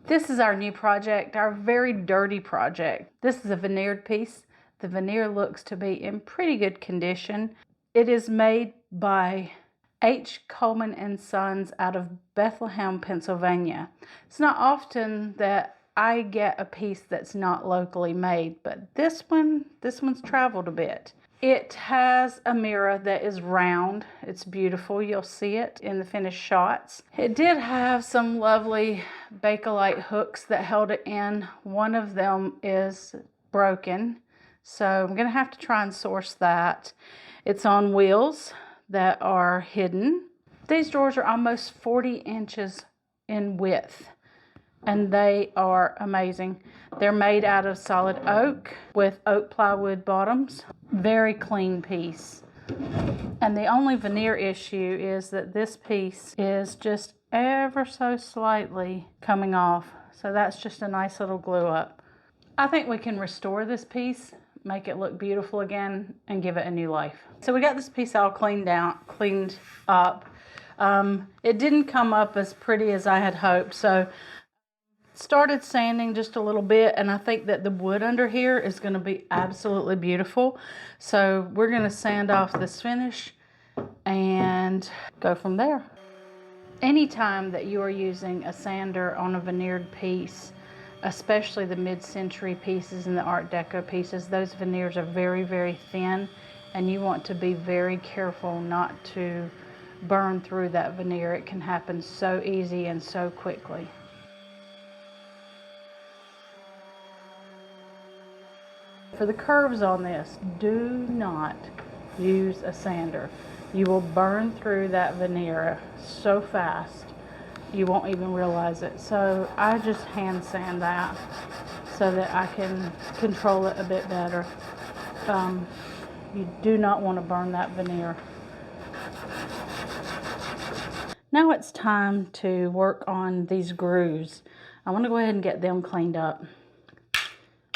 This is our new project, our very dirty project. This is a veneered piece. The veneer looks to be in pretty good condition. It is made by H. Coleman and Sons out of Bethlehem, Pennsylvania. It's not often that I get a piece that's not locally made, but this one's traveled a bit. It has a mirror that is round. It's beautiful. You'll see it in the finished shots. It did have some lovely Bakelite hooks that held it in. One of them is broken, so I'm going to have to try and source that. It's on wheels that are hidden. These drawers are almost 40 inches in width, and they are amazing. They're made out of solid oak with oak plywood bottoms. Very clean piece. And the only veneer issue is that this piece is just ever so slightly coming off. So that's just a nice little glue up. I think we can restore this piece, make it look beautiful again, and give it a new life. So we got this piece all cleaned up. It didn't come up as pretty as I had hoped, so started sanding just a little bit, and I think that the wood under here is going to be absolutely beautiful. So we're going to sand off this finish and go from there. Anytime that you are using a sander on a veneered piece, especially the mid-century pieces and the Art Deco pieces, those veneers are very, very thin, and you want to be very careful not to burn through that veneer. It can happen so easy and so quickly. For the curves on this, do not use a sander. You will burn through that veneer so fast you won't even realize it. So I just hand sand that so that I can control it a bit better. You do not want to burn that veneer. Now it's time to work on these grooves. I want to go ahead and get them cleaned up.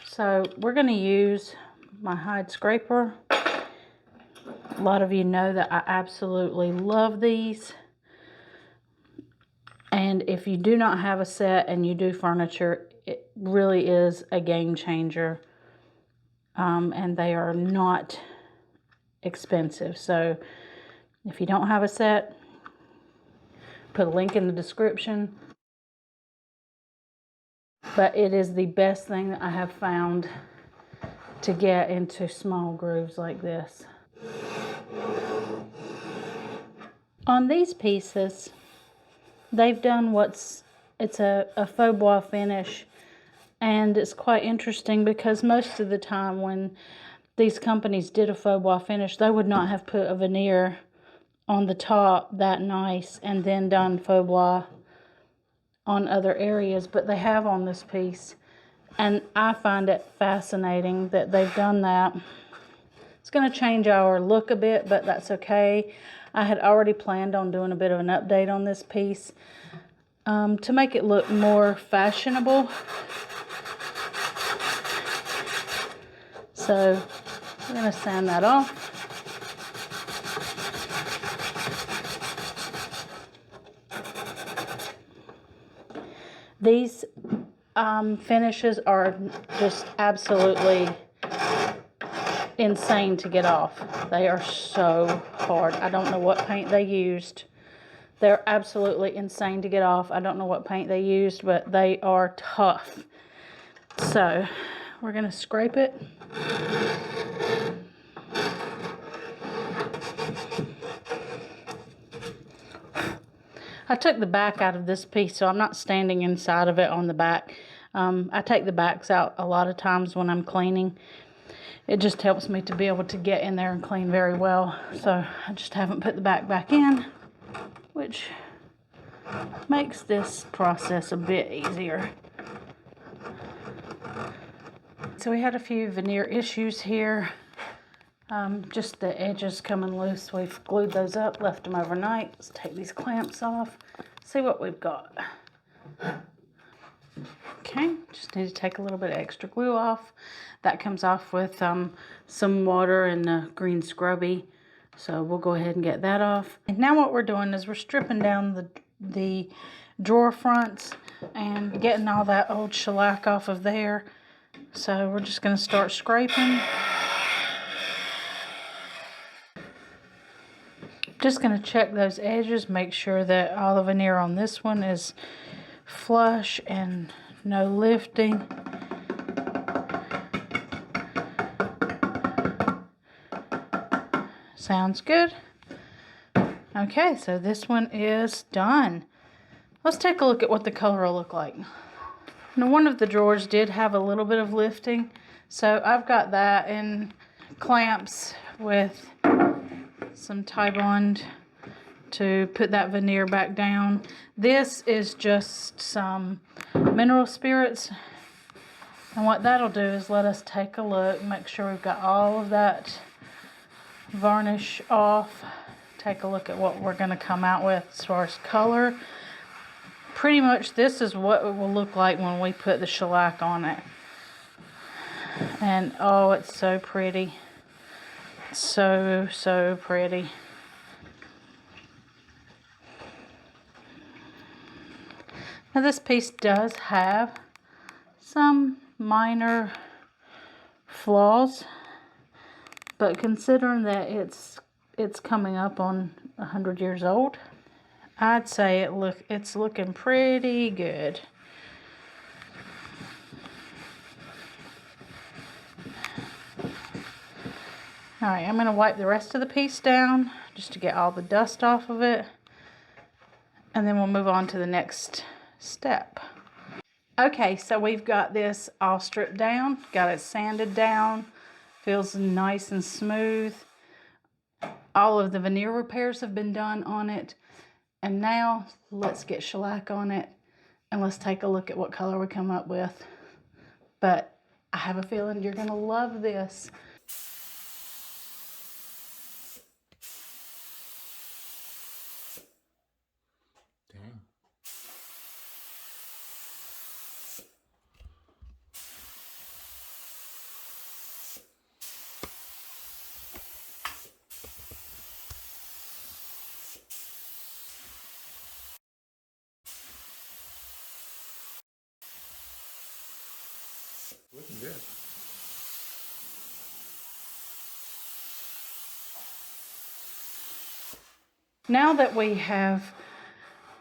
So we're going to use my hide scraper. A lot of you know that I absolutely love these. And if you do not have a set and you do furniture, it really is a game changer. And they are not expensive. So if you don't have a set, put a link in the description. But it is the best thing that I have found to get into small grooves like this. On these pieces, they've done it's a faux bois finish, and it's quite interesting because most of the time when these companies did a faux bois finish, they would not have put a veneer on the top that nice and then done faux bois on other areas, but they have on this piece, and I find it fascinating that they've done that. It's going to change our look a bit, but that's okay. I had already planned on doing a bit of an update on this piece to make it look more fashionable. So we're going to sand that off. These finishes are just absolutely insane to get off. They are so hard. I don't know what paint they used. They're absolutely insane to get off. I don't know what paint they used, but they are tough. So we're going to scrape it. I took the back out of this piece, so I'm not standing inside of it on the back. I take the backs out a lot of times when I'm cleaning. It just helps me to be able to get in there and clean very well. So I just haven't put the back in, which makes this process a bit easier. So we had a few veneer issues here. Just the edges coming loose. We've glued those up, left them overnight. Let's take these clamps off, see what we've got. Okay, just need to take a little bit of extra glue off. That comes off with some water and the green scrubby. So we'll go ahead and get that off. And now what we're doing is we're stripping down the drawer fronts and getting all that old shellac off of there. So we're just going to start scraping. Just going to check those edges, make sure that all the veneer on this one is flush and no lifting. Sounds good. Okay, so this one is done. Let's take a look at what the color will look like. Now, one of the drawers did have a little bit of lifting, so I've got that in clamps with some tie bond to put that veneer back down. This is just some mineral spirits, and what that'll do is let us take a look, make sure we've got all of that varnish off. Take a look at what we're going to come out with as far as color. Pretty much this is what it will look like when we put the shellac on it. And oh, it's so pretty. So pretty. Now this piece does have some minor flaws, but considering that it's coming up on 100 years old, I'd say it's looking pretty good. All right, I'm going to wipe the rest of the piece down just to get all the dust off of it, and then we'll move on to the next step. Okay, so we've got this all stripped down, got it sanded down, feels nice and smooth. All of the veneer repairs have been done on it, and now let's get shellac on it and let's take a look at what color we come up with. But I have a feeling you're going to love this. Dang. Looking good. Now that we have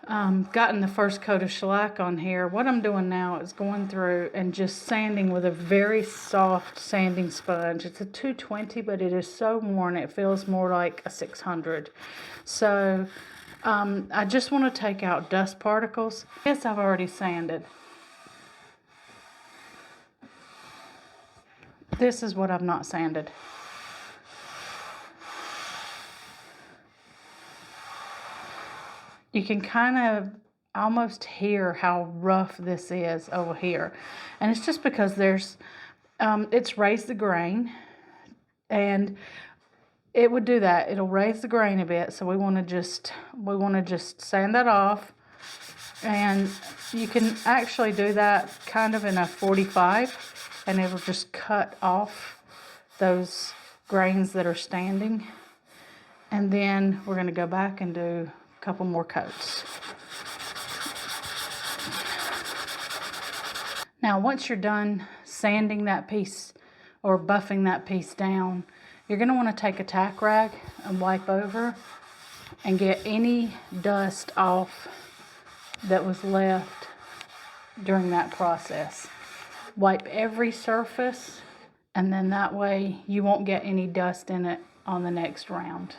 gotten the first coat of shellac on here, what I'm doing now is going through and just sanding with a very soft sanding sponge. It's a 220, but it is so worn it feels more like a 600. So I just want to take out dust particles. This I've already sanded. This is what I've not sanded. You can kind of almost hear how rough this is over here. And it's just because there's, it's raised the grain, and it would do that. It'll raise the grain a bit. So we want to just sand that off. And you can actually do that kind of in a 45, and it'll just cut off those grains that are standing. And then we're going to go back and do a couple more coats. Now, once you're done sanding that piece or buffing that piece down, you're going to want to take a tack rag and wipe over and get any dust off that was left during that process. Wipe every surface, and then that way you won't get any dust in it on the next round.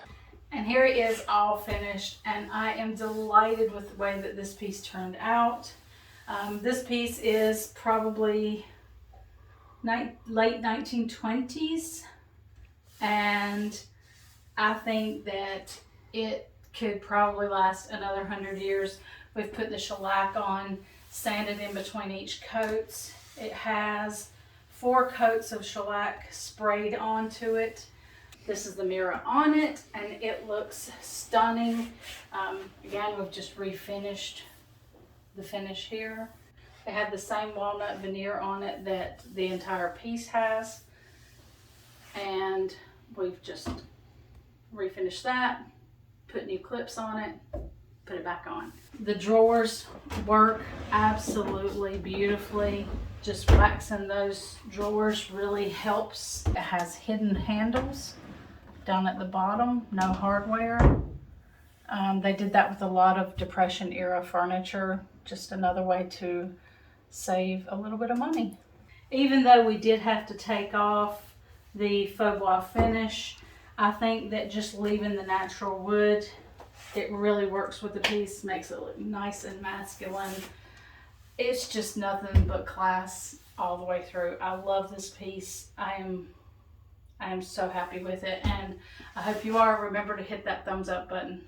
And here it is all finished, and I am delighted with the way that this piece turned out. This piece is probably late 1920s, and I think that it could probably last another 100 years. We've put the shellac on, sanded in between each coats. It has 4 coats of shellac sprayed onto it. This is the mirror on it, and it looks stunning. Again, we've just refinished the finish here. It had the same walnut veneer on it that the entire piece has, and we've just refinished that, put new clips on it, put it back on. The drawers work absolutely beautifully. Just waxing those drawers really helps. It has hidden handles down at the bottom, no hardware. They did that with a lot of Depression era furniture. Just another way to save a little bit of money. Even though we did have to take off the faux bois finish, I think that just leaving the natural wood, it really works with the piece, makes it look nice and masculine. It's just nothing but class all the way through. I love this piece. I am so happy with it, and I hope you are. Remember to hit that thumbs up button.